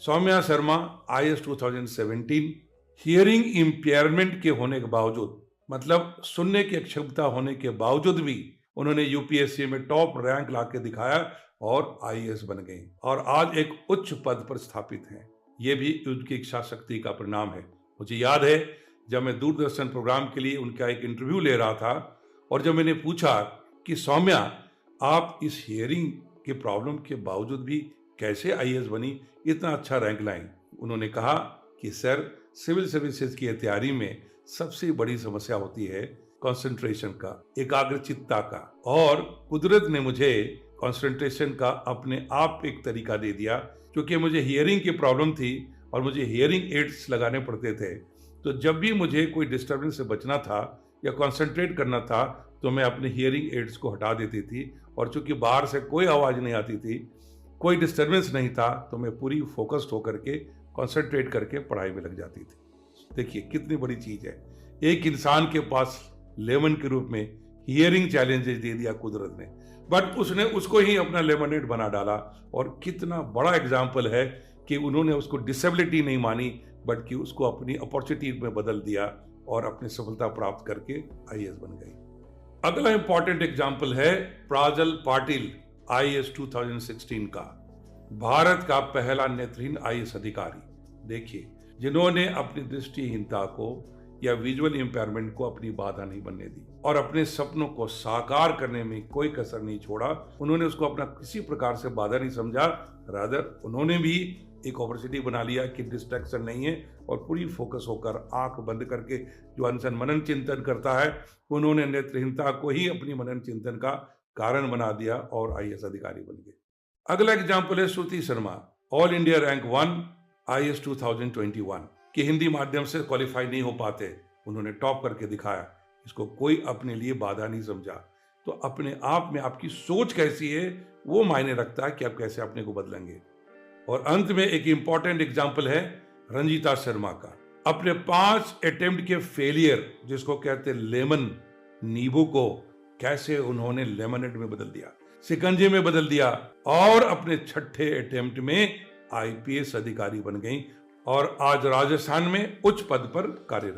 Saumya Sharma IAS 2017 hearing impairment के होने के बावजूद, मतलब सुनने की अक्षमता होने के बावजूद भी उन्होंने यूपीएससी में टॉप रैंक लाके दिखाया और IAS बन गई और आज एक उच्च पद पर स्थापित हैं। ये भी उनकी इच्छा शक्ति का परिणाम है। मुझे याद है जब मैं दूरदर्शन प्रोग्राम के लिए उनका एक इंटरव्यू ले रहा था और जब मैंने पूछा कि सौम्या, आप इस हियरिंग के प्रॉब्लम के बावजूद भी कैसे IAS बनी, इतना अच्छा रैंक लाई, उन्होंने कहा कि सर, सिविल सर्विसेज की तैयारी में सबसे बड़ी समस्या होती है कंसंट्रेशन का, एकाग्रचित्ता का, और कुदरत ने मुझे कंसंट्रेशन का अपने आप एक तरीका दे दिया। क्योंकि मुझे हियरिंग की प्रॉब्लम थी और मुझे हियरिंग एड्स लगाने पड़ते थे, तो जब भी मुझे कोई डिस्टर्बेंस से बचना था या कंसंट्रेट करना था तो मैं अपने हियरिंग एड्स को हटा देती थी, और चूंकि बाहर से कोई आवाज़ नहीं आती थी, कोई डिस्टर्बेंस नहीं था, तो मैं पूरी फोकस्ड होकर के कंसंट्रेट करके पढ़ाई में लग जाती थी। देखिए कितनी बड़ी चीज़ है, एक इंसान के पास लेमन के रूप में हियरिंग चैलेंजेस दे दिया कुदरत ने, बट उसने उसको ही अपना लेमनेड बना डाला। और कितना बड़ा एग्जाम्पल है कि उन्होंने उसको डिसेबिलिटी नहीं मानी, बल्कि उसको अपनी अपॉर्चुनिटी में बदल दिया और अपनी सफलता प्राप्त करके IAS बन गई। अगला इंपॉर्टेंट एग्जाम्पल है प्राजल पाटिल, IAS 2016 का, भारत का पहला नेत्रहीन IAS अधिकारी। देखिए, जिन्होंने अपनी दृष्टिहीनता को या विजुअल इंपेयरमेंट को अपनी बाधा नहीं बनने दी और अपने सपनों को साकार करने में कोई कसर नहीं छोड़ा। उन्होंने उसको अपना किसी प्रकार से बाधा नहीं समझा, रादर उन्होंने भी एक अपॉर्चुनिटी बना लिया कि डिस्ट्रैक्शन नहीं है, और पूरी फोकस होकर आंख बंद करके जो अनशन मनन चिंतन करता है, उन्होंने नेत्रहीनता को ही अपनी मनन चिंतन का कारण बना दिया और IAS अधिकारी बन गए। अगला एग्जाम्पल है Shruti Sharma, all India rank 1 IAS 2021 कि हिंदी माध्यम से क्वालिफाई नहीं हो पाते, उन्होंने टॉप करके दिखाया। इसको कोई अपने लिए बाधा नहीं समझा। तो अपने आप में आपकी सोच कैसी है वो मायने रखता है कि आप कैसे अपने को बदलेंगे। और अंत में एक इंपॉर्टेंट एग्जाम्पल है रंजीता शर्मा का, अपने 5 अटेम्प्ट के फेलियर, जिसको कहते हैं लेमन, नींबू को कैसे उन्होंने लेमनेड में बदल दिया, शिकंजे में बदल दिया, और अपने 6ठे अटेम्प्ट में IPS अधिकारी बन गई और आज राजस्थान में उच्च पद पर कार्यरत।